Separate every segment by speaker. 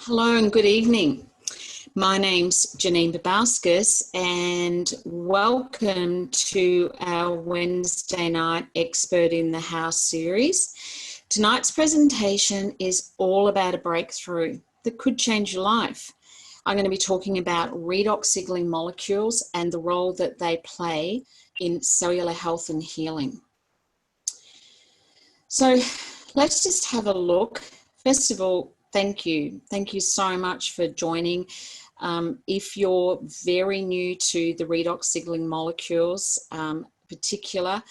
Speaker 1: Hello and good evening. My name's Janene Babauskis and welcome to our Wednesday night Expert in the House series. Tonight's presentation is all about a breakthrough that could change your life. I'm going to be talking about redox signaling molecules and the role that they play in cellular health and healing. So let's just have a look. First of all, thank you. Thank you so much for joining. If you're very new to the redox signaling molecules, particular,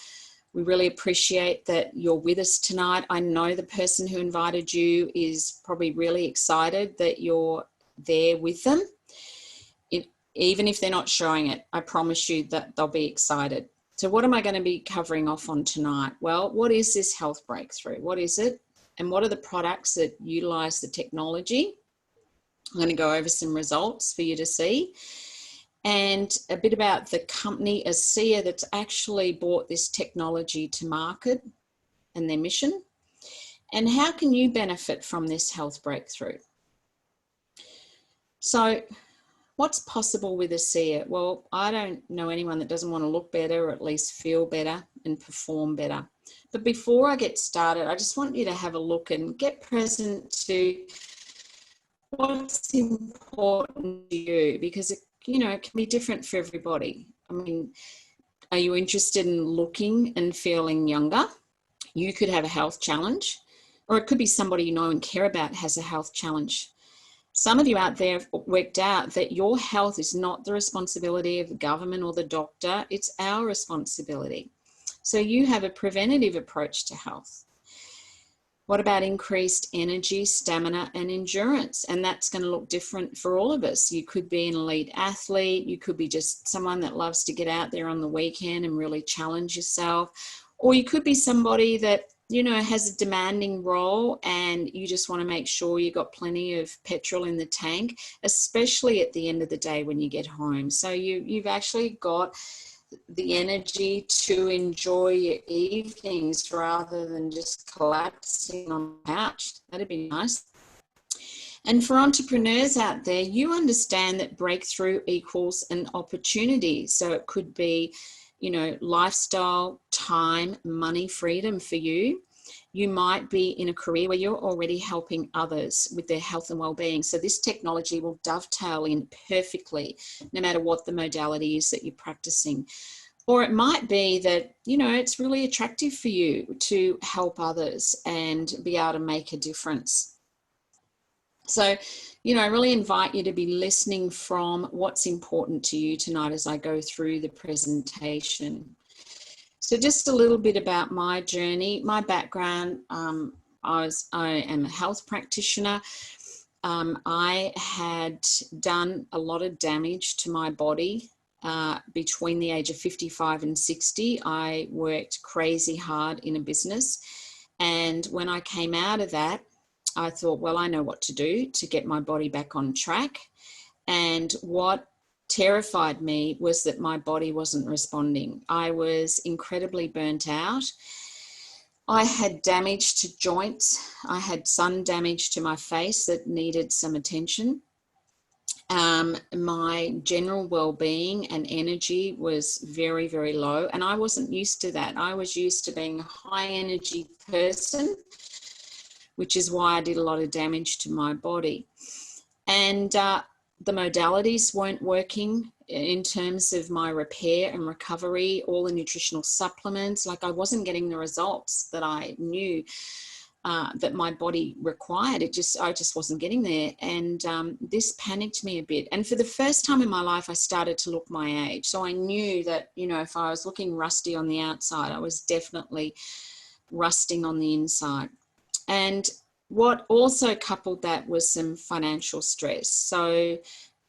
Speaker 1: we really appreciate that you're with us tonight. I know the person who invited you is probably really excited that you're there with them. Even if they're not showing it, I promise you that they'll be excited. So what am I going to be covering off on tonight? Well, what is this health breakthrough? What is it? And what are the products that utilize the technology? I'm going to go over some results for you to see and a bit about the company ASEA that's actually brought this technology to market and their mission. And how can you benefit from this health breakthrough? So what's possible with ASEA? Well, I don't know anyone that doesn't want to look better or at least feel better and perform better. But before I get started, I just want you to have a look and get present to what's important to you, because it can be different for everybody. I mean, are you interested in looking and feeling younger? You could have a health challenge, or it could be somebody you know and care about has a health challenge. Some of you out there have worked out that your health is not the responsibility of the government or the doctor, it's our responsibility. So you have a preventative approach to health. What about increased energy, stamina, and endurance? And that's going to look different for all of us. You could be an elite athlete. You could be just someone that loves to get out there on the weekend and really challenge yourself. Or you could be somebody that, has a demanding role and you just want to make sure you got plenty of petrol in the tank, especially at the end of the day when you get home. So you've actually got the energy to enjoy your evenings rather than just collapsing on the couch. That'd be nice. And for entrepreneurs out there, you understand that breakthrough equals an opportunity. So it could be, lifestyle, time, money, freedom for you. You might be in a career where you're already helping others with their health and well-being. So this technology will dovetail in perfectly, no matter what the modality is that you're practicing. Or it might be that, it's really attractive for you to help others and be able to make a difference. So, I really invite you to be listening from what's important to you tonight as I go through the presentation. So just a little bit about my journey, my background. I am a health practitioner. I had done a lot of damage to my body between the age of 55 and 60. I worked crazy hard in a business. And when I came out of that, I thought, well, I know what to do to get my body back on track. And what terrified me was that my body wasn't responding. I was incredibly burnt out. I had damage to joints. I had sun damage to my face that needed some attention. My general well-being and energy was very, very low, and I wasn't used to that. I was used to being a high energy person, which is why I did a lot of damage to my body. And the modalities weren't working in terms of my repair and recovery, all the nutritional supplements. Like I wasn't getting the results that I knew that my body required. I just wasn't getting there. And this panicked me a bit. And for the first time in my life, I started to look my age. So I knew that, if I was looking rusty on the outside, I was definitely rusting on the inside. And what also coupled that was some financial stress. So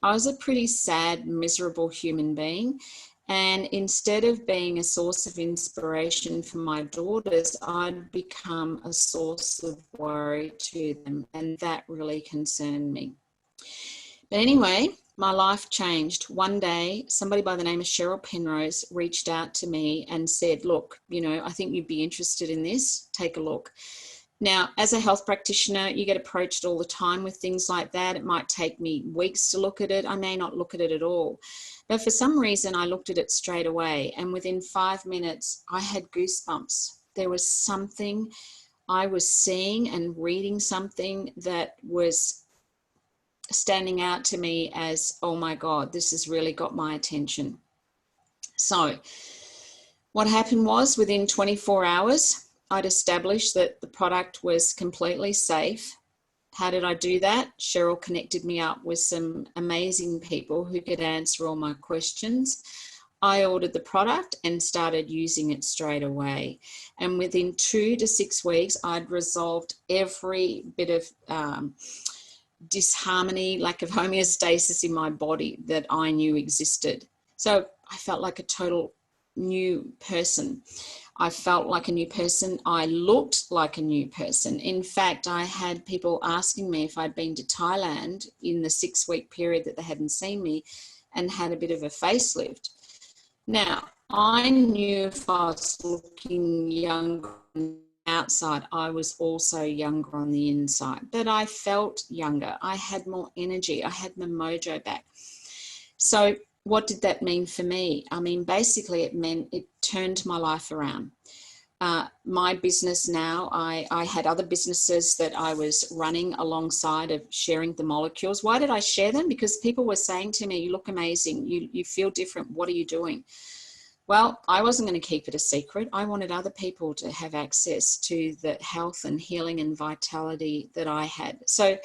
Speaker 1: I was a pretty sad, miserable human being. And instead of being a source of inspiration for my daughters, I'd become a source of worry to them. And that really concerned me. But anyway, my life changed. One day, somebody by the name of Cheryl Penrose reached out to me and said, look, I think you'd be interested in this. Take a look. Now, as a health practitioner, you get approached all the time with things like that. It might take me weeks to look at it. I may not look at it at all. But for some reason, I looked at it straight away. And within 5 minutes, I had goosebumps. There was something I was seeing and reading, something that was standing out to me as, oh my God, this has really got my attention. So what happened was, within 24 hours, I'd established that the product was completely safe. How did I do that? Cheryl connected me up with some amazing people who could answer all my questions. I ordered the product and started using it straight away. And within 2 to 6 weeks, I'd resolved every bit of disharmony, lack of homeostasis in my body that I knew existed. So I felt like a total new person. I felt like a new person. I looked like a new person. In fact, I had people asking me if I'd been to Thailand in the 6-week period that they hadn't seen me and had a bit of a facelift. Now, I knew if I was looking younger on the outside, I was also younger on the inside, but I felt younger. I had more energy. I had my mojo back. So what did that mean for me? I mean, basically it meant it turned my life around. My business now, I had other businesses that I was running alongside of sharing the molecules. Why did I share them? Because people were saying to me, you look amazing, you feel different, what are you doing? Well, I wasn't going to keep it a secret. I wanted other people to have access to the health and healing and vitality that I had. So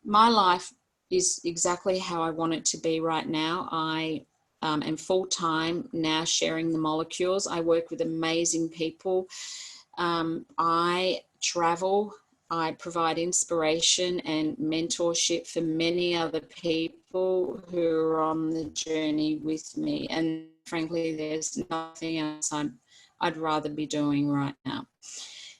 Speaker 1: my life is exactly how I want it to be right now. I am full-time now sharing the molecules. I work with amazing people. I travel. I provide inspiration and mentorship for many other people who are on the journey with me. And frankly, there's nothing else I'd rather be doing right now.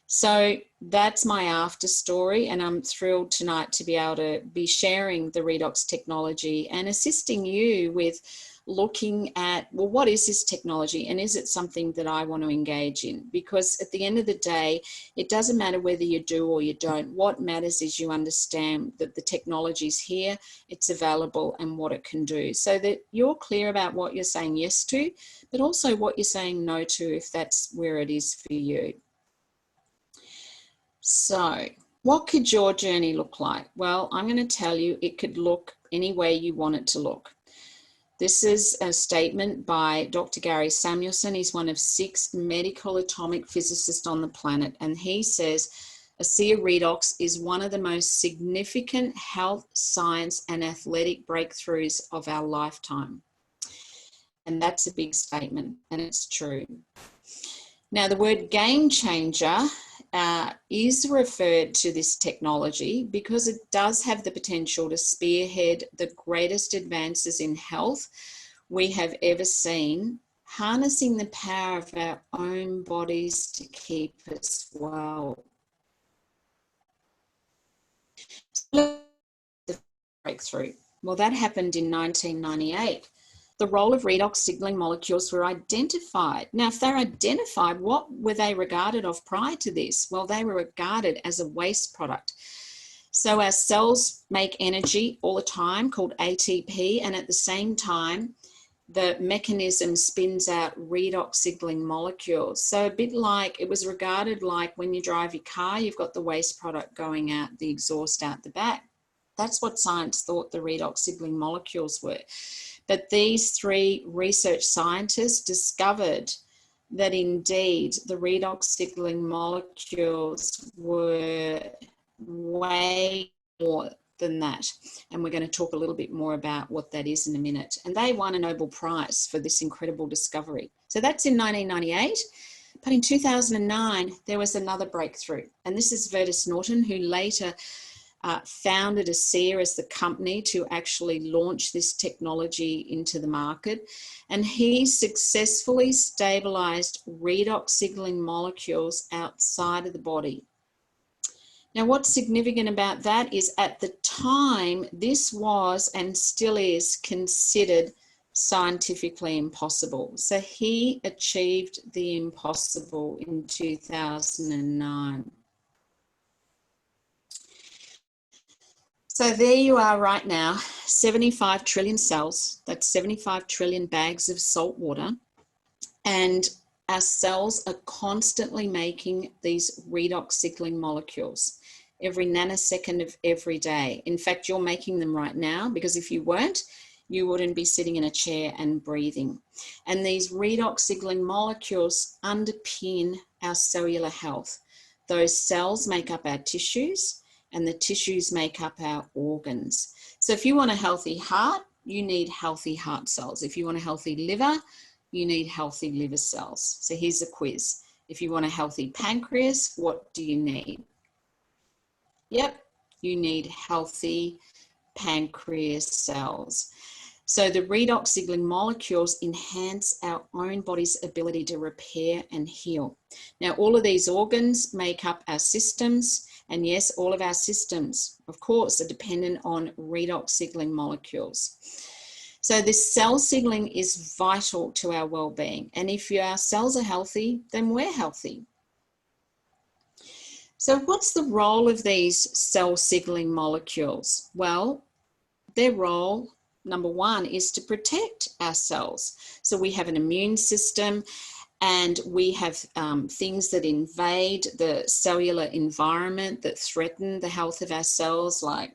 Speaker 1: So that's my after story, and I'm thrilled tonight to be able to be sharing the redox technology and assisting you with looking at, well, what is this technology and is it something that I want to engage in? Because at the end of the day, it doesn't matter whether you do or you don't. What matters is you understand that the technology is here, it's available, and what it can do, so that you're clear about what you're saying yes to, but also what you're saying no to if that's where it is for you. So what could your journey look like? Well, I'm going to tell you, it could look any way you want it to look. This is a statement by Dr. Gary Samuelson. He's one of 6 medical atomic physicists on the planet. And he says, ASEA Redox is one of the most significant health, science, and athletic breakthroughs of our lifetime. And that's a big statement, and it's true. Now, the word game changer is referred to this technology because it does have the potential to spearhead the greatest advances in health we have ever seen, harnessing the power of our own bodies to keep us well. The breakthrough. Well, that happened in 1998. The role of redox signaling molecules were identified. Now, if they're identified, what were they regarded of prior to this? Well, they were regarded as a waste product. So our cells make energy all the time called ATP, and at the same time, the mechanism spins out redox signaling molecules. So a bit like, it was regarded like when you drive your car, you've got the waste product going out, the exhaust out the back. That's what science thought the redox signaling molecules were. But these 3 research scientists discovered that indeed the redox signaling molecules were way more than that. And we're going to talk a little bit more about what that is in a minute. And they won a Nobel Prize for this incredible discovery. So that's in 1998. But in 2009, there was another breakthrough. And this is Vertus Norton, who later founded ASEA as the company to actually launch this technology into the market. And he successfully stabilized redox signaling molecules outside of the body. Now, what's significant about that is at the time, this was and still is considered scientifically impossible. So he achieved the impossible in 2009. So there you are right now, 75 trillion cells. That's 75 trillion bags of salt water. And our cells are constantly making these redox signaling molecules every nanosecond of every day. In fact, you're making them right now, because if you weren't, you wouldn't be sitting in a chair and breathing. And these redox signaling molecules underpin our cellular health. Those cells make up our tissues, and the tissues make up our organs. So if you want a healthy heart, you need healthy heart cells. If you want a healthy liver, you need healthy liver cells. So here's a quiz. If you want a healthy pancreas, what do you need? Yep, you need healthy pancreas cells. So the redox signaling molecules enhance our own body's ability to repair and heal. Now, all of these organs make up our systems, and yes, all of our systems, of course, are dependent on redox signaling molecules. So this cell signaling is vital to our well-being, and if our cells are healthy, then we're healthy. So what's the role of these cell signaling molecules? Well, their role, number one, is to protect our cells. So we have an immune system, and we have things that invade the cellular environment that threaten the health of our cells, like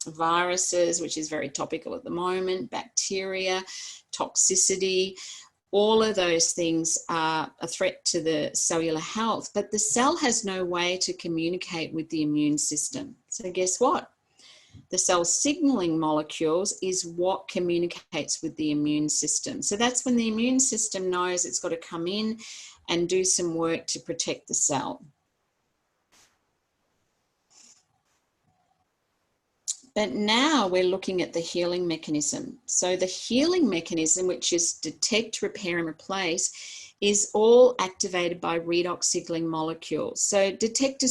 Speaker 1: viruses, which is very topical at the moment, bacteria, toxicity. All of those things are a threat to the cellular health, but the cell has no way to communicate with the immune system. So guess what? The cell signaling molecules is what communicates with the immune system. So that's when the immune system knows it's got to come in and do some work to protect the cell. But now we're looking at the healing mechanism. So the healing mechanism, which is detect, repair, and replace, is all activated by redox signaling molecules. So detect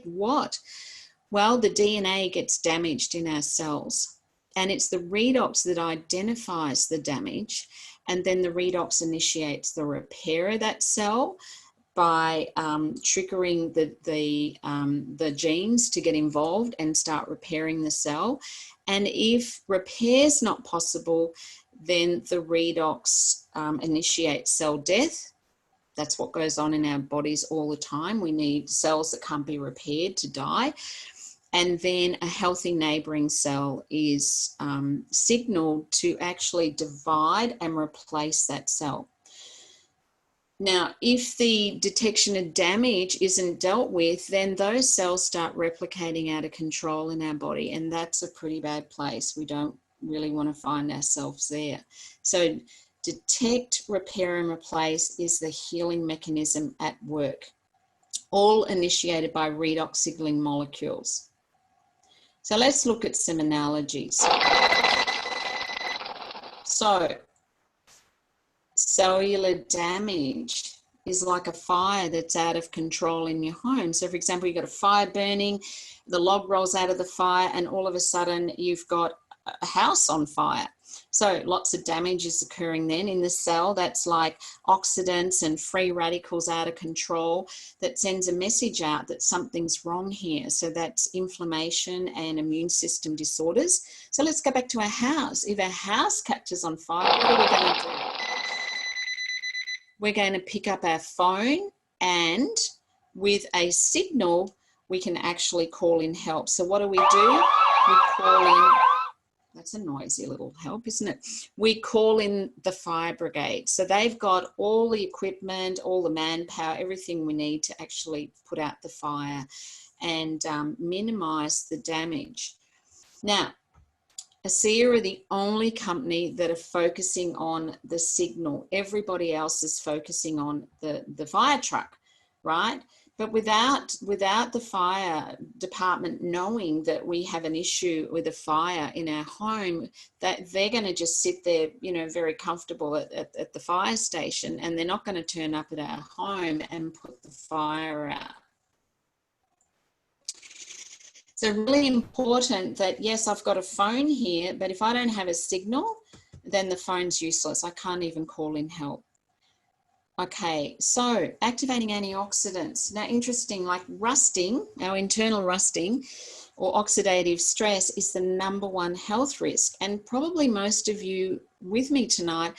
Speaker 1: what? Well, the DNA gets damaged in our cells, and it's the redox that identifies the damage, and then the redox initiates the repair of that cell by triggering the genes to get involved and start repairing the cell. And if repair is not possible, then the redox initiates cell death. That's what goes on in our bodies all the time. We need cells that can't be repaired to die. And then a healthy neighbouring cell is signalled to actually divide and replace that cell. Now, if the detection of damage isn't dealt with, then those cells start replicating out of control in our body, and that's a pretty bad place. We don't really want to find ourselves there. So detect, repair, and replace is the healing mechanism at work, all initiated by redox signaling molecules. So let's look at some analogies. So cellular damage is like a fire that's out of control in your home. So for example, you've got a fire burning, the log rolls out of the fire, and all of a sudden you've got a house on fire. So lots of damage is occurring then in the cell. That's like oxidants and free radicals out of control that sends a message out that something's wrong here. So that's inflammation and immune system disorders. So let's go back to our house. If our house catches on fire, what are we going to do? We're going to pick up our phone, and with a signal, we can actually call in help. So what do? We call in, that's a noisy little help, isn't it? We call in the fire brigade. So they've got all the equipment, all the manpower, everything we need to actually put out the fire and minimise the damage. Now, ASEA are the only company that are focusing on the signal. Everybody else is focusing on the fire truck, right? But without the fire department knowing that we have an issue with a fire in our home, that they're going to just sit there, you know, very comfortable at the fire station, and they're not going to turn up at our home and put the fire out. So really important that, yes, I've got a phone here, but if I don't have a signal, then the phone's useless. I can't even call in help. Okay, so activating antioxidants. Now, interesting, like rusting, our internal rusting, or oxidative stress is the #1 health risk. And probably most of you with me tonight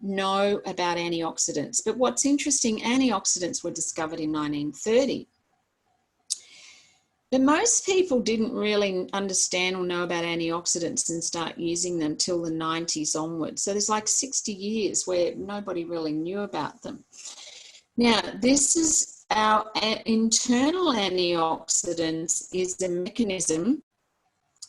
Speaker 1: know about antioxidants. But what's interesting, antioxidants were discovered in 1930. But most people didn't really understand or know about antioxidants and start using them till the 90s onwards. So there's like 60 years where nobody really knew about them. Now, this is our internal antioxidants, is the mechanism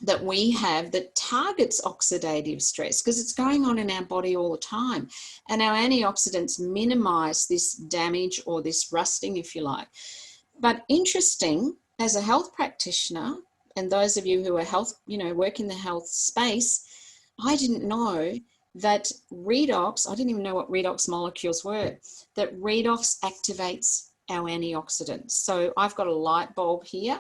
Speaker 1: that we have that targets oxidative stress, because it's going on in our body all the time. And our antioxidants minimize this damage or this rusting, if you like. But interesting, as a health practitioner, and those of you who are health, work in the health space, I didn't know that redox, I didn't even know what redox molecules were, that redox activates our antioxidants. So I've got a light bulb here,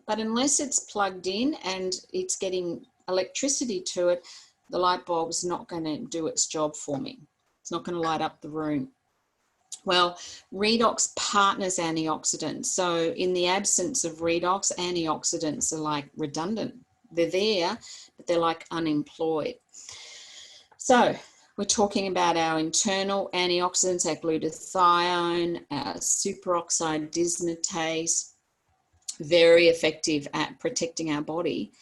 Speaker 1: but unless it's plugged in and it's getting electricity to it, the light bulb is not going to do its job for me. It's not going to light up the room. Well, redox partners antioxidants. So in the absence of redox, antioxidants are like redundant. They're there, but they're like unemployed. So we're talking about our internal antioxidants, our glutathione, our superoxide dismutase, very effective at protecting our body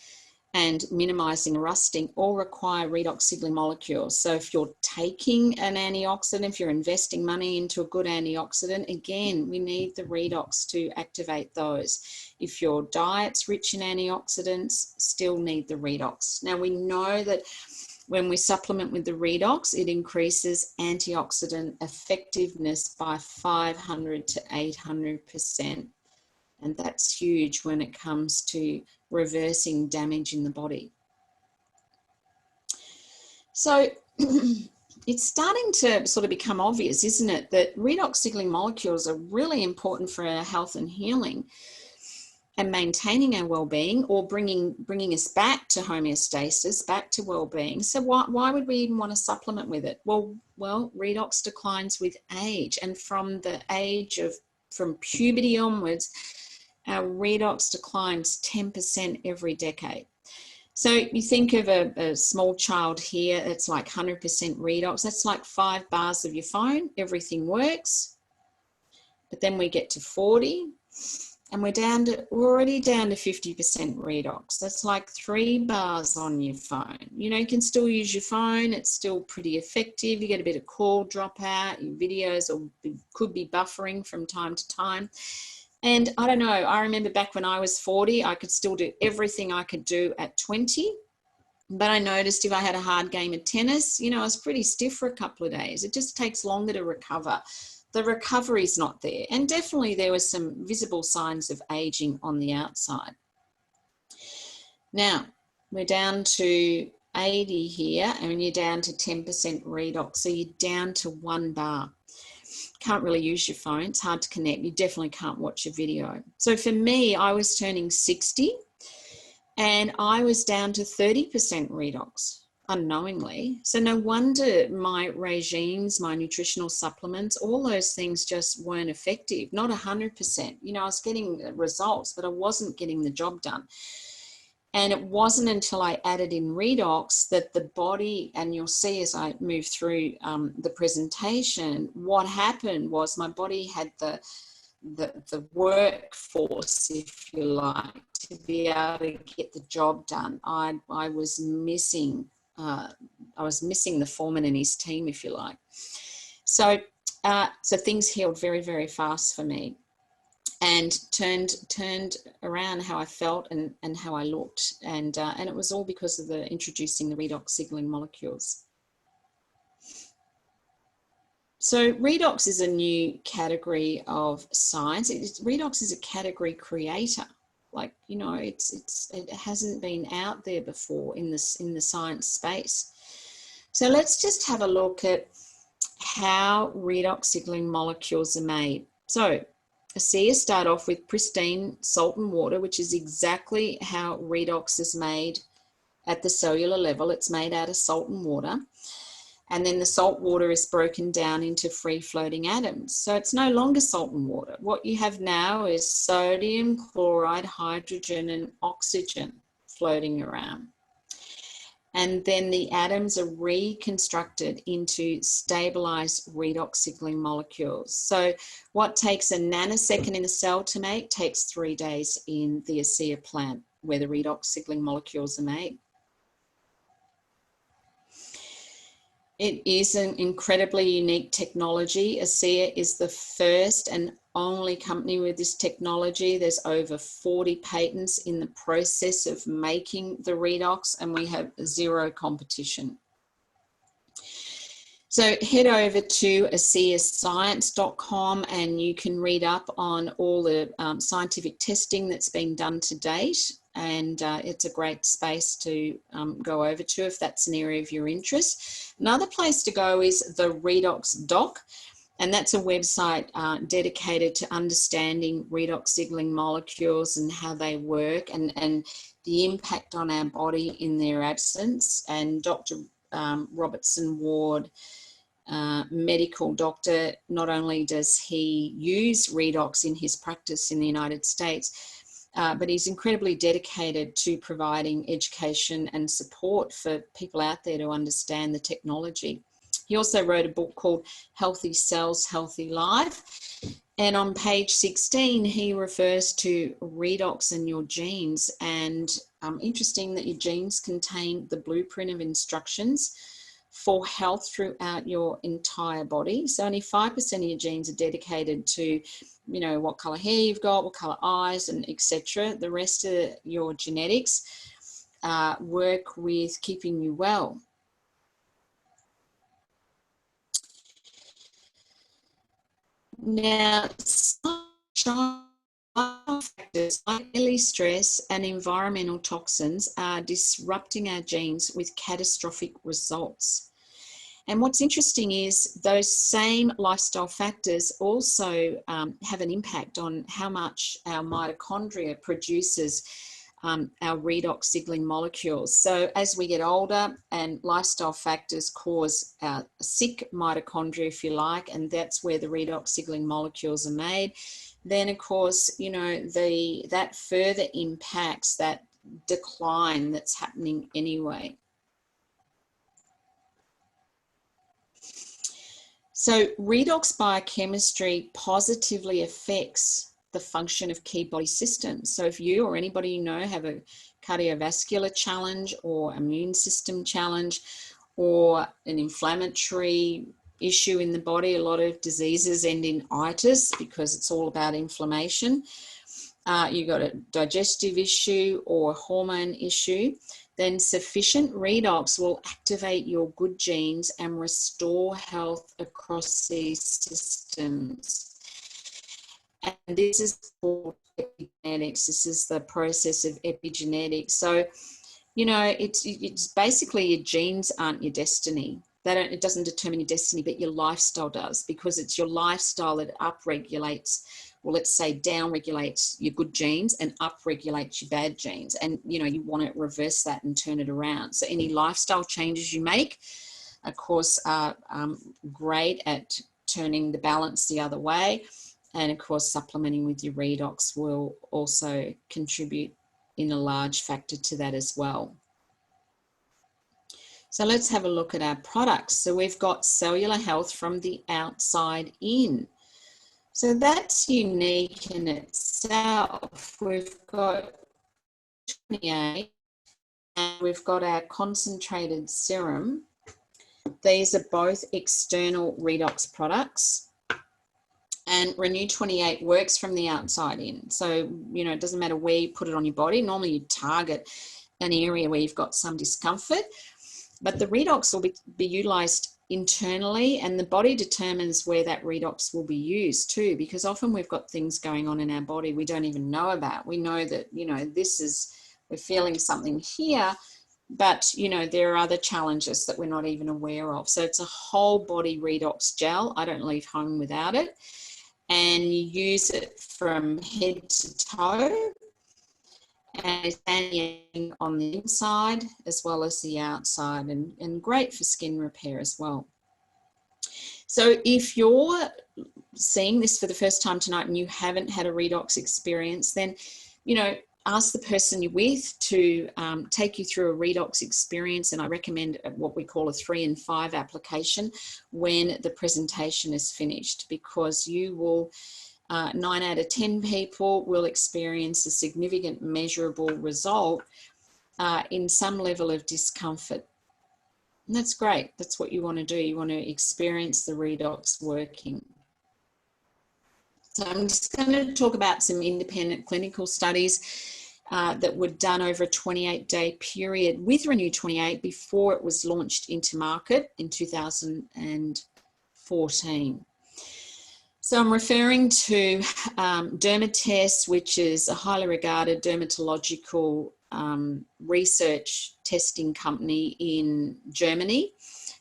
Speaker 1: and minimizing rusting, all require redox signaling molecules. So if you're taking an antioxidant, if you're investing money into a good antioxidant, again, we need the redox to activate those. If your diet's rich in antioxidants, still need the redox. Now we know that when we supplement with the redox, it increases antioxidant effectiveness by 500 to 800%. And that's huge when it comes to reversing damage in the body. So it's starting to sort of become obvious, isn't it, that redox signaling molecules are really important for our health and healing and maintaining our well-being, or bringing us back to homeostasis, back to well-being. So why would we even want to supplement with it? Well, redox declines with age, and from puberty onwards, our redox declines 10% every decade. So you think of a small child here, it's like 100% redox. That's like 5 bars of your phone. Everything works. But then we get to 40 and we're already down to 50% redox. That's like 3 bars on your phone. You can still use your phone. It's still pretty effective. You get a bit of call dropout. Your videos could be buffering from time to time. And I don't know, I remember back when I was 40, I could still do everything I could do at 20. But I noticed if I had a hard game of tennis, I was pretty stiff for a couple of days. It just takes longer to recover. The recovery's not there. And definitely there were some visible signs of aging on the outside. Now, we're down to 80 here, and you're down to 10% redox. So you're down to 1 bar. Can't really use your phone. It's hard to connect. You definitely can't watch a video. So for me, I was turning 60 and I was down to 30% redox unknowingly. So no wonder my regimes, my nutritional supplements, all those things just weren't effective. Not 100%. I was getting results, but I wasn't getting the job done. And it wasn't until I added in redox that the body, and you'll see as I move through the presentation, what happened was my body had the workforce, if you like, to be able to get the job done. I was missing the foreman and his team, if you like. So things healed very, very fast for me. And turned around how I felt and how I looked, and it was all because of introducing the redox signaling molecules. So redox is a new category of science. Redox is a category creator. Like, it hasn't been out there before in the science space. So let's just have a look at how redox signaling molecules are made. So ASEA start off with pristine salt and water, which is exactly how redox is made at the cellular level. It's made out of salt and water. And then the salt water is broken down into free-floating atoms. So it's no longer salt and water. What you have now is sodium, chloride, hydrogen, and oxygen floating around. And then the atoms are reconstructed into stabilized redox signaling molecules. So what takes a nanosecond in a cell to make takes 3 days in the ASEA plant where the redox signaling molecules are made. It is an incredibly unique technology. ASEA is the first and only company with this technology. There's over 40 patents in the process of making the redox, and we have zero competition. So head over to aseascience.com and you can read up on all the scientific testing that's been done to date. And it's a great space to go over to if that's an area of your interest. Another place to go is the Redox Doc, and that's a website dedicated to understanding redox signaling molecules and how they work and the impact on our body in their absence. And Dr. Robertson Ward, medical doctor, not only does he use redox in his practice in the United States, but he's incredibly dedicated to providing education and support for people out there to understand the technology. He also wrote a book called Healthy Cells, Healthy Life. And on page 16, he refers to redox and your genes. And interesting that your genes contain the blueprint of instructions for health throughout your entire body. So only 5% of your genes are dedicated to, you know, what color hair you've got, what color eyes, and etc. The rest of your genetics work with keeping you well. Now, factors like early stress and environmental toxins are disrupting our genes with catastrophic results. And what's interesting is those same lifestyle factors also have an impact on how much our mitochondria produces our redox signaling molecules. So as we get older and lifestyle factors cause sick mitochondria, if you like, and that's where the redox signaling molecules are made, then of course, you know, that further impacts that decline that's happening anyway. So redox biochemistry positively affects the function of key body systems. So if you or anybody you know have a cardiovascular challenge or immune system challenge or an inflammatory issue in the body, a lot of diseases end in itis because it's all about inflammation. You've got a digestive issue or hormone issue, then sufficient redox will activate your good genes and restore health across these systems. And this is called epigenetics. This is the process of epigenetics. So, you know, it's basically your genes aren't your destiny. It doesn't determine your destiny, but your lifestyle does, because it's your lifestyle that upregulates, well, let's say downregulates your good genes and upregulates your bad genes. And, you know, you want to reverse that and turn it around. So any lifestyle changes you make, of course, are great at turning the balance the other way. And of course, supplementing with your redox will also contribute in a large factor to that as well. So let's have a look at our products. So we've got cellular health from the outside in. So that's unique in itself. We've got 28 and we've got our concentrated serum. These are both external redox products. And Renew 28 works from the outside in. So, you know, it doesn't matter where you put it on your body. Normally you target an area where you've got some discomfort, but the redox will be utilized internally, and the body determines where that redox will be used too, because often we've got things going on in our body we don't even know about. We know that, you know, we're feeling something here, but, you know, there are other challenges that we're not even aware of. So it's a whole body redox gel. I don't leave home without it. And you use it from head to toe. and it's anti-aging on the inside as well as the outside, and great for skin repair as well. So if you're seeing this for the first time tonight and you haven't had a redox experience, then, you know, ask the person you're with to take you through a redox experience. And I recommend what we call a 3 and 5 application when the presentation is finished, because you will, 9 out of 10 people will experience a significant measurable result in some level of discomfort. And that's great. That's what you want to do. You want to experience the redox working. So I'm just going to talk about some independent clinical studies that were done over a 28-day period with Renew 28 before it was launched into market in 2014. So I'm referring to Dermatest, which is a highly regarded dermatological research testing company in Germany,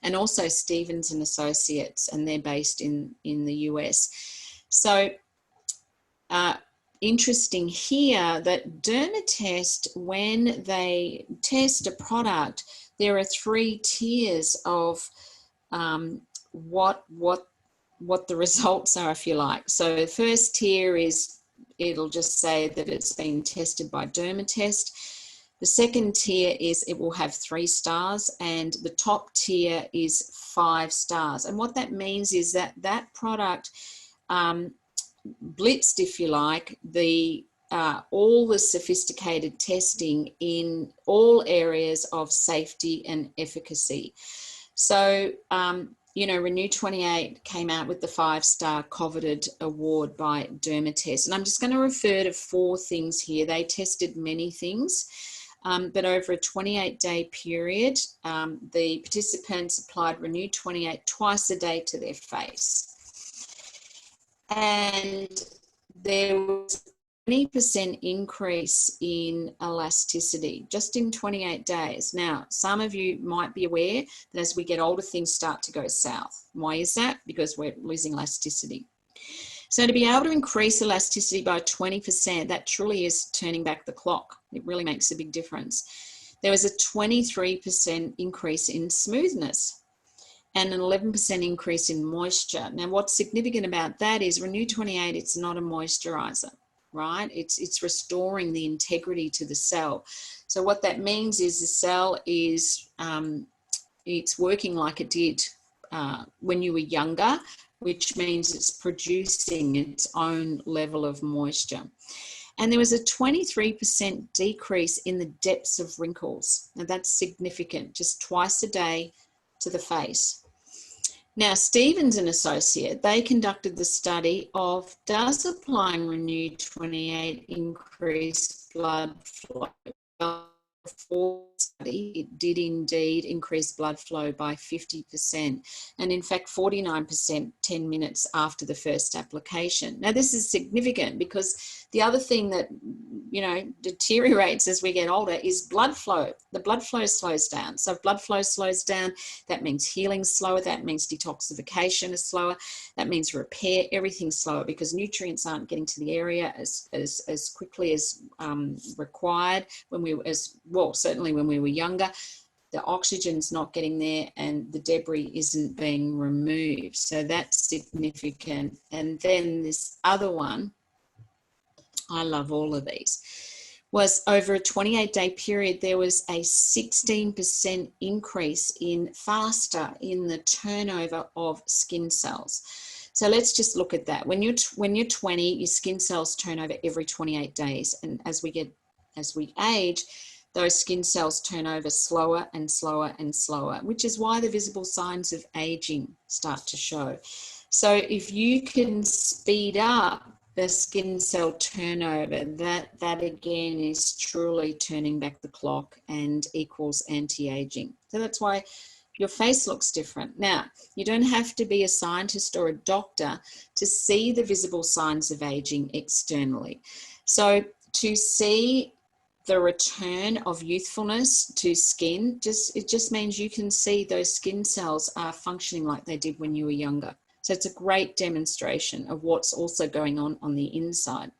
Speaker 1: and also Stevens and Associates, and they're based in the US. So interesting here that Dermatest, when they test a product, there are 3 tiers of what the results are, if you like. So the first tier is, it'll just say that it's been tested by Dermatest. The second tier is it will have 3 stars, and the top tier is 5 stars. And what that means is that that product blitzed, if you like, all the sophisticated testing in all areas of safety and efficacy. So, you know, Renew 28 came out with the 5-star coveted award by Dermatest. And I'm just going to refer to 4 things here. They tested many things, but over a 28-day period, the participants applied Renew 28 twice a day to their face. And there was a 20% increase in elasticity just in 28 days. Now, some of you might be aware that as we get older, things start to go south. Why is that? Because we're losing elasticity. So to be able to increase elasticity by 20%, that truly is turning back the clock. It really makes a big difference. There was a 23% increase in smoothness and an 11% increase in moisture. Now, what's significant about that is Renew 28, it's not a moisturizer, right? It's restoring the integrity to the cell. So what that means is the cell is, it's working like it did when you were younger, which means it's producing its own level of moisture. And there was a 23% decrease in the depths of wrinkles. Now that's significant, just twice a day to the face. Now, Stevens and Associate, they conducted the study of, does applying Renew 28 increase blood flow? Before the study, it did indeed increase blood flow by 50%, and in fact 49% 10 minutes after the first application. Now this is significant because the other thing that, you know, deteriorates as we get older is blood flow. The blood flow slows down. So if blood flow slows down, that means healing's slower, that means detoxification is slower, that means repair, everything's slower, because nutrients aren't getting to the area as quickly as required when we, certainly when we were younger. The oxygen's not getting there and the debris isn't being removed. So that's significant. And then this other one, I love all of these, was over a 28-day period, there was a 16% increase faster in the turnover of skin cells. So let's just look at that. When you're 20, your skin cells turn over every 28 days. And as we age, those skin cells turn over slower and slower and slower, which is why the visible signs of aging start to show. So if you can speed up the skin cell turnover, that again is truly turning back the clock and equals anti-aging. So that's why your face looks different. Now, you don't have to be a scientist or a doctor to see the visible signs of aging externally. So to see the return of youthfulness to skin, it just means you can see those skin cells are functioning like they did when you were younger. So it's a great demonstration of what's also going on the inside.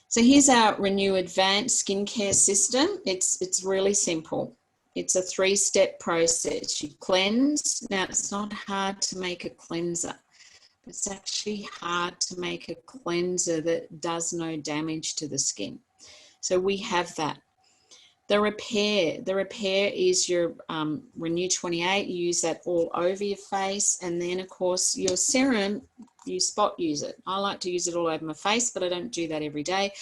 Speaker 1: So here's our Renew Advanced Skincare System. It's really simple. It's a 3-step process. You cleanse. Now, it's not hard to make a cleanser. It's actually hard to make a cleanser that does no damage to the skin. So we have that. The repair is your Renew 28. You use that all over your face. And then, of course, your serum, you spot use it. I like to use it all over my face, but I don't do that every day.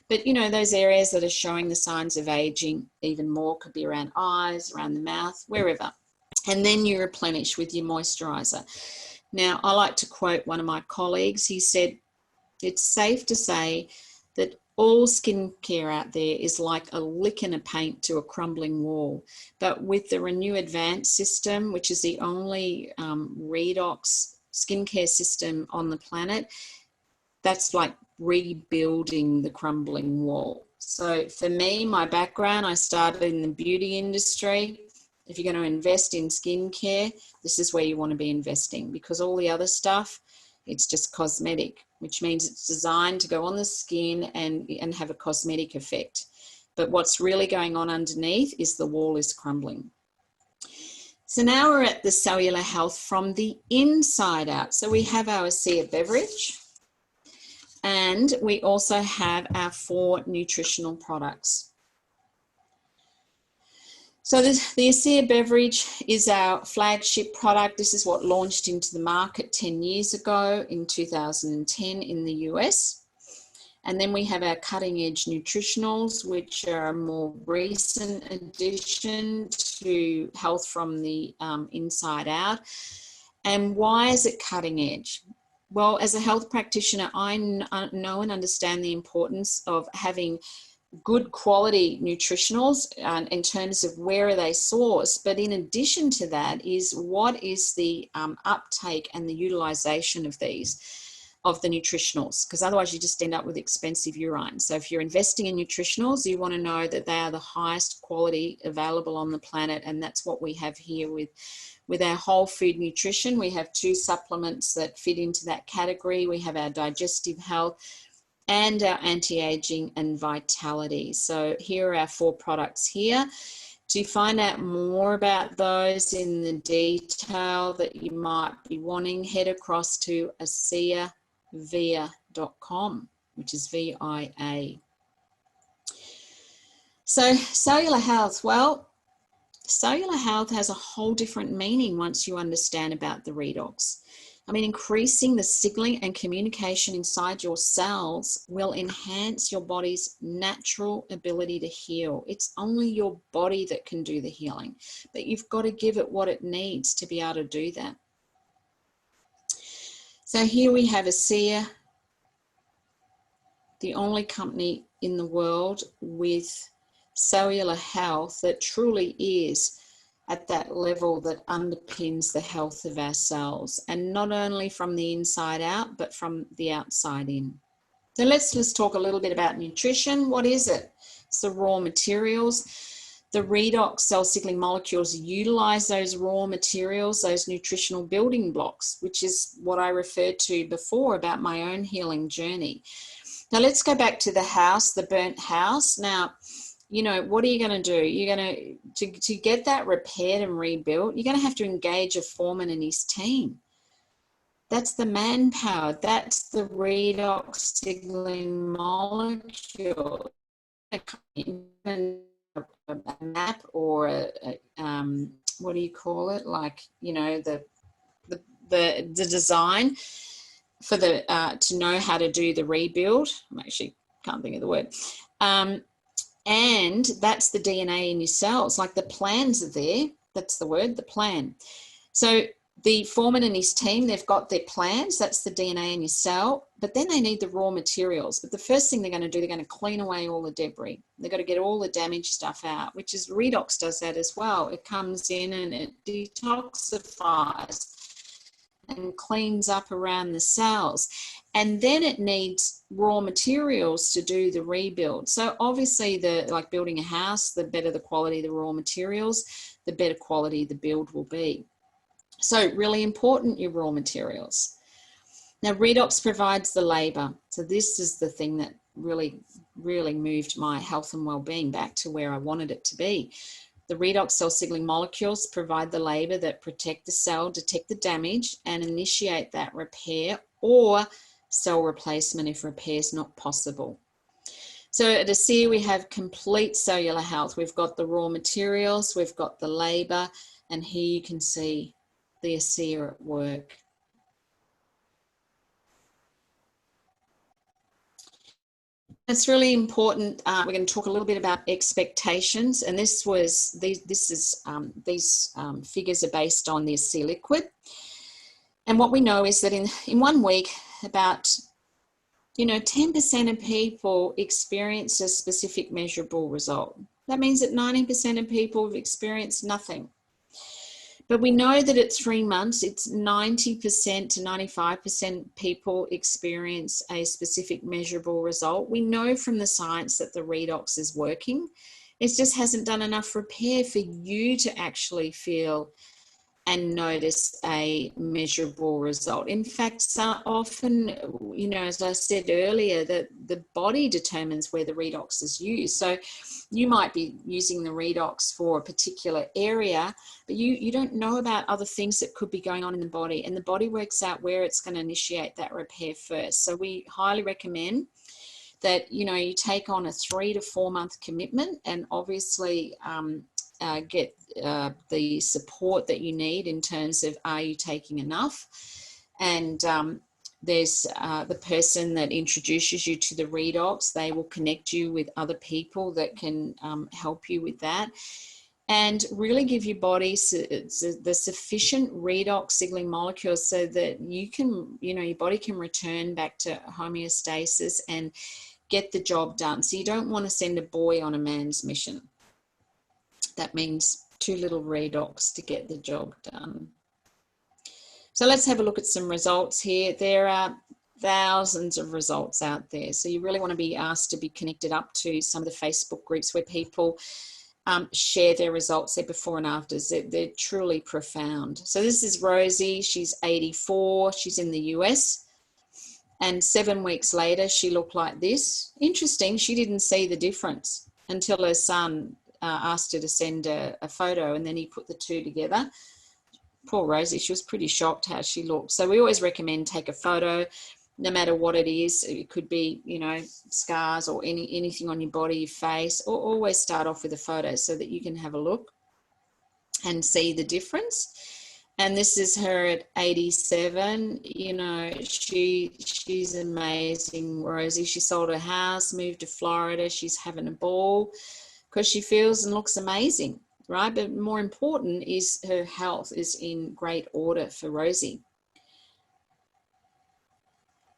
Speaker 1: But, you know, those areas that are showing the signs of aging even more could be around eyes, around the mouth, wherever. And then you replenish with your moisturizer. Now, I like to quote one of my colleagues. He said, it's safe to say that all skincare out there is like a lick in a paint to a crumbling wall. But with the Renew Advanced system, which is the only redox skincare system on the planet, that's like rebuilding the crumbling wall. So for me, my background, I started in the beauty industry. If you're going to invest in skincare, this is where you want to be investing, because all the other stuff, it's just cosmetic, which means it's designed to go on the skin and have a cosmetic effect. But what's really going on underneath is the wall is crumbling. So now we're at the cellular health from the inside out. So we have our ASEA beverage, and we also have our 4 nutritional products. So the ASEA beverage is our flagship product. This is what launched into the market 10 years ago in 2010 in the US. And then we have our cutting edge nutritionals, which are a more recent addition to health from the inside out. And why is it cutting edge? Well, as a health practitioner, I know and understand the importance of having good quality nutritionals in terms of where are they sourced, but in addition to that is what is the uptake and the utilization of these, of the nutritionals, because otherwise you just end up with expensive urine. So if you're investing in nutritionals, you want to know that they are the highest quality available on the planet, and that's what we have here with our whole food nutrition. We have 2 supplements that fit into that category. We have our digestive health and our anti-aging and vitality. So here are our 4 products here. To find out more about those in the detail that you might be wanting, head across to ASEAVIA.com, which is VIA. So cellular health, well, cellular health has a whole different meaning once you understand about the redox. I mean, increasing the signaling and communication inside your cells will enhance your body's natural ability to heal. It's only your body that can do the healing, but you've got to give it what it needs to be able to do that. So here we have ASEA, the only company in the world with cellular health that truly is at that level that underpins the health of our cells, and not only from the inside out, but from the outside in. So let's talk a little bit about nutrition. What is it? It's the raw materials. The redox cell signaling molecules utilize those raw materials, those nutritional building blocks, which is what I referred to before about my own healing journey. Now let's go back to the house, the burnt house. Now, you know, what are you going to do? You're going to get that repaired and rebuilt, you're going to have to engage a foreman and his team. That's the manpower. That's the redox signaling molecule. Even a map or what do you call it? Like, you know, the design for the to know how to do the rebuild. I actually can't think of the word. And that's the DNA in your cells. Like the plans are there. That's the word, the plan. So the foreman and his team, they've got their plans. That's the DNA in your cell. But then they need the raw materials. But the first thing they're going to do, they're going to clean away all the debris. They've got to get all the damaged stuff out, which is redox does that as well. It comes in and it detoxifies and cleans up around the cells. And then it needs raw materials to do the rebuild. So obviously, like building a house, the better the quality of the raw materials, the better quality the build will be. So really important, your raw materials. Now, redox provides the labor. So this is the thing that really really moved my health and well-being back to where I wanted it to be. The redox cell signaling molecules provide the labor that protect the cell, detect the damage, and initiate that repair or cell replacement if repair is not possible. So at ASEA, we have complete cellular health. We've got the raw materials, we've got the labor, and here you can see the ASEA at work. It's really important. We're going to talk a little bit about expectations, and these figures are based on the ASEA liquid. And what we know is that in 1 week, about 10% of people experience a specific measurable result. That means that 90% of people have experienced nothing. But we know that at 3 months, it's 90% to 95% people experience a specific measurable result. We know from the science that the redox is working. It just hasn't done enough repair for you to actually feel and notice a measurable result. In fact, so often, as I said earlier, that the body determines where the redox is used. So you might be using the redox for a particular area, but you don't know about other things that could be going on in the body, and the body works out where it's going to initiate that repair first. So we highly recommend that, you take on a 3 to 4 month commitment, and obviously get the support that you need in terms of, are you taking enough? And there's the person that introduces you to the redox. They will connect you with other people that can help you with that, and really give your body the sufficient redox signaling molecules so that you can, your body can return back to homeostasis and get the job done. So you don't want to send a boy on a man's mission. That means too little redox to get the job done. So let's have a look at some results here. There are thousands of results out there. So you really want to be asked to be connected up to some of the Facebook groups where people share their results, their before and afters. They're truly profound. So this is Rosie. She's 84. She's in the US. And 7 weeks later, she looked like this. Interesting. She didn't see the difference until her son asked her to send a photo, and then he put the two together. Poor Rosie, she was pretty shocked how she looked. So we always recommend take a photo, no matter what it is. It could be, scars or anything on your body, your face, or always start off with a photo so that you can have a look and see the difference. And this is her at 87. She's amazing, Rosie. She sold her house, moved to Florida. She's having a ball because she feels and looks amazing, right? But more important is her health is in great order for Rosie.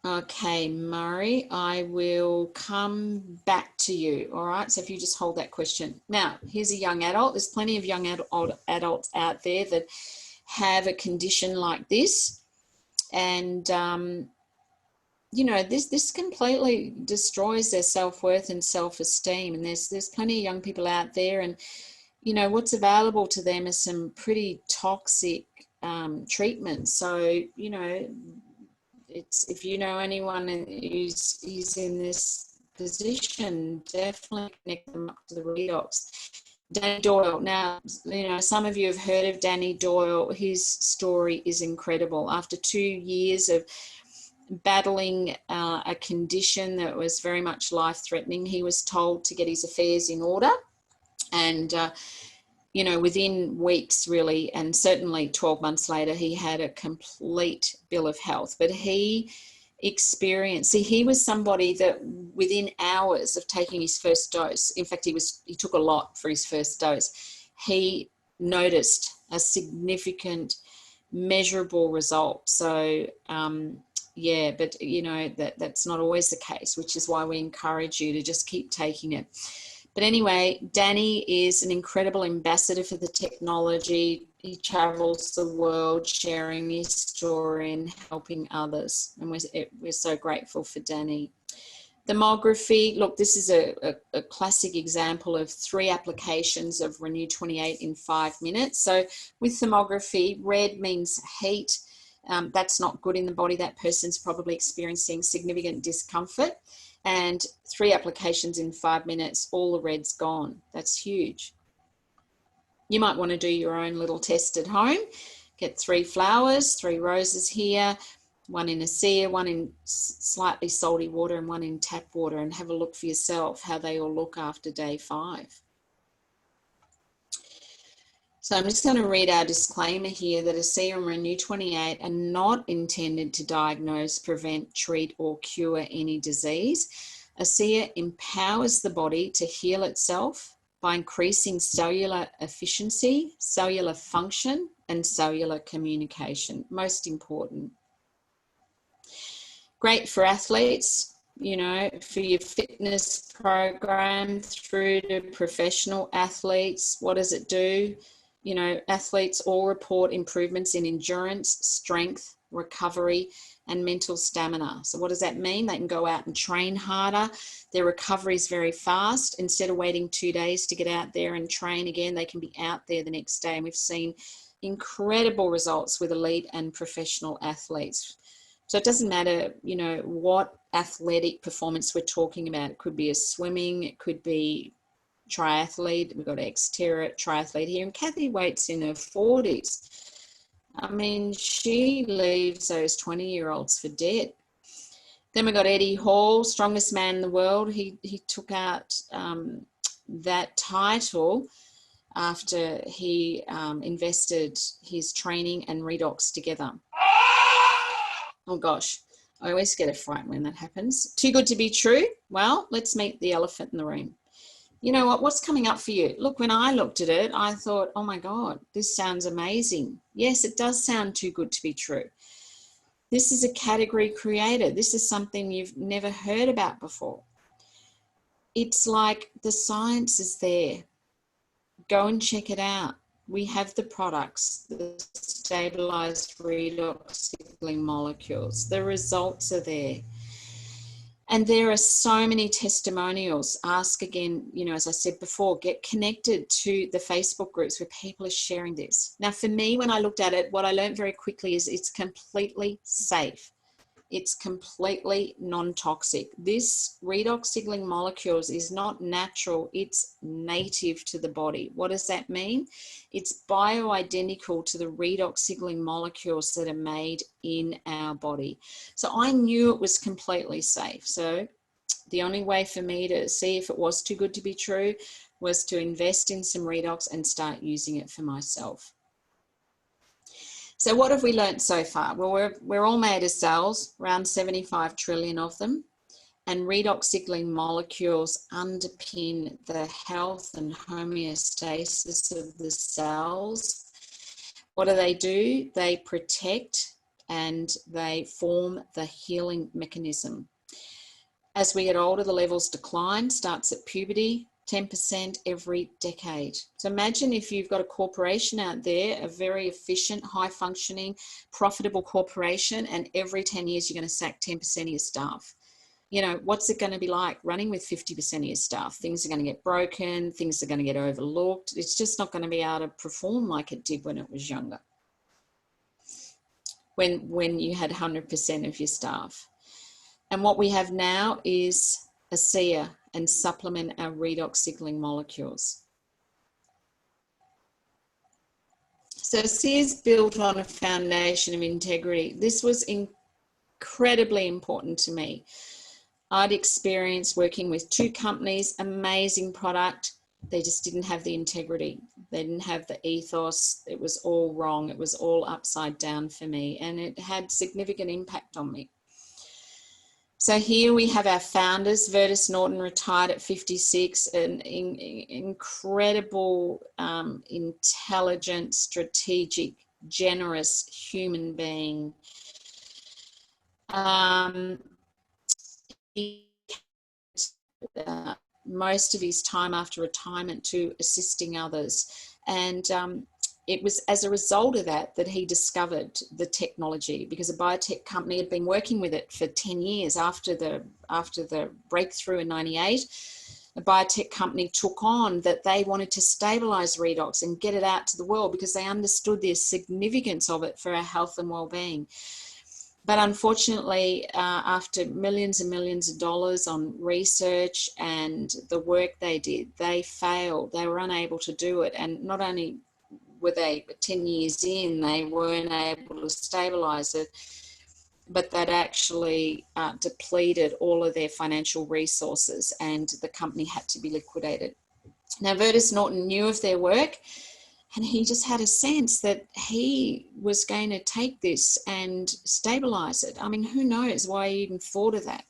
Speaker 1: Okay, Murray, I will come back to you, all right? So if you just hold that question. Now, here's a young adult. There's plenty of young adults out there that have a condition like this. And, this completely destroys their self-worth and self-esteem. And there's plenty of young people out there, and, what's available to them is some pretty toxic treatment. So, it's, if you know anyone who's in this position, definitely connect them up to the redox. Danny Doyle. Now, some of you have heard of Danny Doyle. His story is incredible. After 2 years of battling a condition that was very much life-threatening, he was told to get his affairs in order. And, within weeks, really, and certainly 12 months later, he had a complete bill of health. But he he was somebody that within hours of taking his first dose, in fact, he took a lot for his first dose, he noticed a significant measurable result. So but that's not always the case, which is why we encourage you to just keep taking it. But anyway, Danny is an incredible ambassador for the technology. He travels the world sharing his story and helping others. And we're so grateful for Danny. Thermography, look, this is a classic example of 3 applications of Renew 28 in 5 minutes. So with thermography, red means heat. That's not good in the body. That person's probably experiencing significant discomfort. and 3 applications in 5 minutes, all the red's gone. That's huge. You might want to do your own little test at home. Get 3 flowers, 3 roses here, 1 in ASEA, 1 in slightly salty water, and 1 in tap water, and have a look for yourself how they all look after day 5. So I'm just going to read our disclaimer here that ASEA and Renew 28 are not intended to diagnose, prevent, treat, or cure any disease. ASEA empowers the body to heal itself by increasing cellular efficiency, cellular function, and cellular communication. Most important. Great for athletes, you know, for your fitness program through to professional athletes. What does it do? You know, athletes all report improvements in endurance, strength, recovery, and mental stamina. So what does that mean? They can go out and train harder. Their recovery is very fast. Instead of waiting 2 days to get out there and train again, they can be out there the next day. And we've seen incredible results with elite and professional athletes. So it doesn't matter, you know, what athletic performance we're talking about. It could be a swimming, it could be triathlete. We've got ex-terra triathlete here, and Kathy Waite's in her 40s. I mean, she leaves those 20-year-olds for dead. Then we've got Eddie Hall, strongest man in the world. He took out that title after he invested his training and redox together. Oh gosh, I always get a fright when that happens. Too good to be true? Well, let's meet the elephant in the room. You know what, what's coming up for you? Look, when I looked at it, I thought, oh my God, this sounds amazing. Yes, it does sound too good to be true. This is a category creator. This is something you've never heard about before. It's like the science is there. Go and check it out. We have the products, the stabilized redox signaling molecules. The results are there. And there are so many testimonials. Ask again, you know, as I said before, get connected to the Facebook groups where people are sharing this. Now, for me, when I looked at it, what I learned very quickly is it's completely safe. It's completely non-toxic. This redox signaling molecules is not natural, it's native to the body. What does that mean? It's bioidentical to the redox signaling molecules that are made in our body. So I knew it was completely safe. So the only way for me to see if it was too good to be true was to invest in some redox and start using it for myself. So what have we learned so far? Well, we're all made of cells, around 75 trillion of them, and redox signaling molecules underpin the health and homeostasis of the cells. What do? They protect and they form the healing mechanism. As we get older, the levels decline, starts at puberty, 10% every decade. So imagine if you've got a corporation out there, a very efficient, high-functioning, profitable corporation, and every 10 years you're going to sack 10% of your staff. You know, what's it going to be like running with 50% of your staff? Things are going to get broken, things are going to get overlooked. It's just not going to be able to perform like it did when it was younger, when you had 100% of your staff. And what we have now is ASEA and supplement our redox signaling molecules. So ASEA is built on a foundation of integrity. This was incredibly important to me. I'd experienced working with 2 companies, amazing product. They just didn't have the integrity. They didn't have the ethos. It was all wrong. It was all upside down for me, and it had significant impact on me. So here we have our founders. Vertus Norton retired at 56, an incredible, intelligent, strategic, generous human being. He most of his time after retirement to assisting others. And it was as a result of that he discovered the technology, because a biotech company had been working with it for 10 years after the breakthrough in 98. A biotech company took on that they wanted to stabilize redox and get it out to the world because they understood the significance of it for our health and well-being. But unfortunately, after millions and millions of dollars on research and the work they did, they failed. They were unable to do it. And not only were they 10 years in, they weren't able to stabilize it, but they'd actually depleted all of their financial resources and the company had to be liquidated. Now, Vertus Norton knew of their work, and he just had a sense that he was going to take this and stabilize it. I mean, who knows why he even thought of that?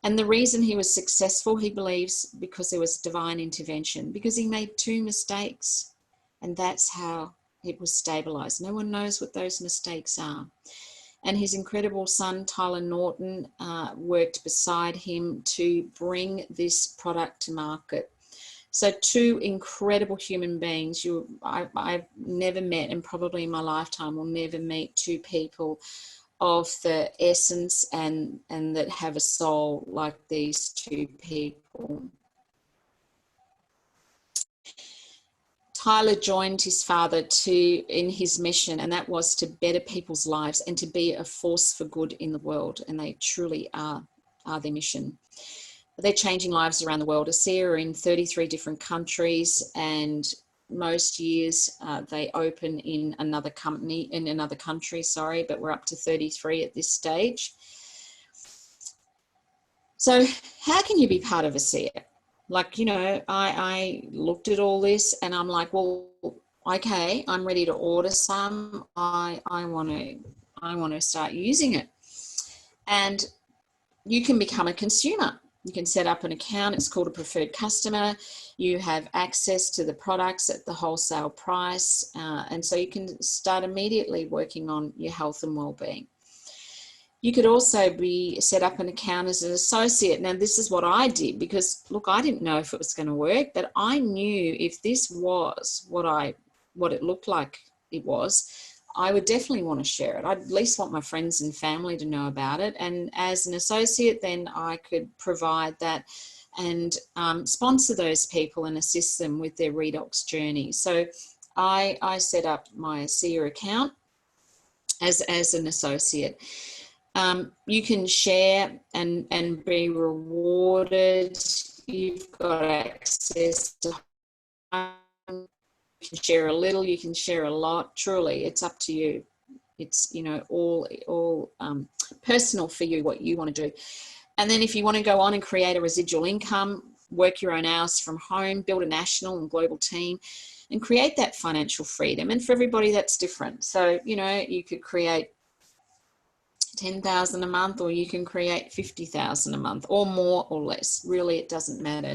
Speaker 1: And the reason he was successful, he believes, because there was divine intervention, because he made 2 mistakes, and that's how it was stabilized. No one knows what those mistakes are. And his incredible son, Tyler Norton, worked beside him to bring this product to market. So 2 incredible human beings. I've never met, and probably in my lifetime will never meet, 2 people of the essence and that have a soul like these 2 people. Tyler joined his father in his mission, and that was to better people's lives and to be a force for good in the world. And they truly are their mission. They're changing lives around the world. ASEA are in 33 different countries, and most years they open in another country, but we're up to 33 at this stage. So how can you be part of ASEA? Like, you know, I looked at all this and I'm like, well, okay, I'm ready to order some. I want to start using it. And you can become a consumer. You can set up an account. It's called a preferred customer. You have access to the products at the wholesale price. And so you can start immediately working on your health and well-being. You could also be set up an account as an associate. Now, this is what I did because, look, I didn't know if it was going to work, but I knew if this was what it looked like it was, I would definitely want to share it. I'd at least want my friends and family to know about it. And as an associate, then I could provide that and sponsor those people and assist them with their redox journey. So I set up my ASEA account as an associate. You can share and be rewarded. You've got access to you can share a little, you can share a lot. Truly, it's up to you. It's, you know, all personal for you, what you want to do. And then if you want to go on and create a residual income, work your own hours from home, build a national and global team, and create that financial freedom. And for everybody, that's different. So, you know, you could create 10,000 a month, or you can create 50,000 a month, or more or less. Really, it doesn't matter.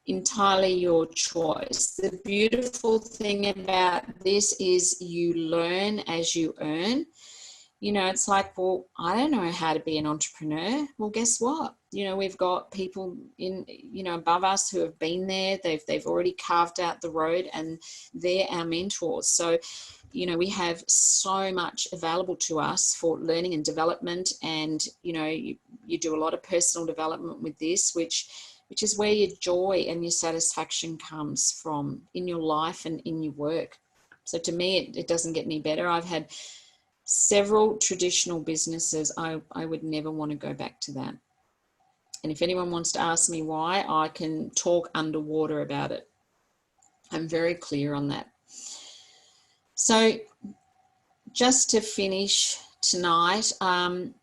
Speaker 1: Entirely your choice. The beautiful thing about this is you learn as you earn. You know, it's like, well, I don't know how to be an entrepreneur. Well, guess what? You know, we've got people in, you know, above us who have been there. They've already carved out the road, and they're our mentors. So, you know, we have so much available to us for learning and development. And, you know, you do a lot of personal development with this, which is where your joy and your satisfaction comes from in your life and in your work. So to me, it doesn't get any better. I've had several traditional businesses. I would never want to go back to that. And if anyone wants to ask me why, I can talk underwater about it. I'm very clear on that. So just to finish tonight, I'm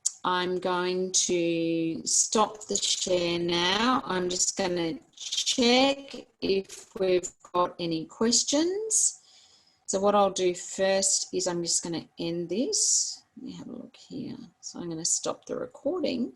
Speaker 1: going to stop the share now. I'm just going to check if we've got any questions. So what I'll do first is I'm just going to end this. Let me have a look here. So I'm going to stop the recording.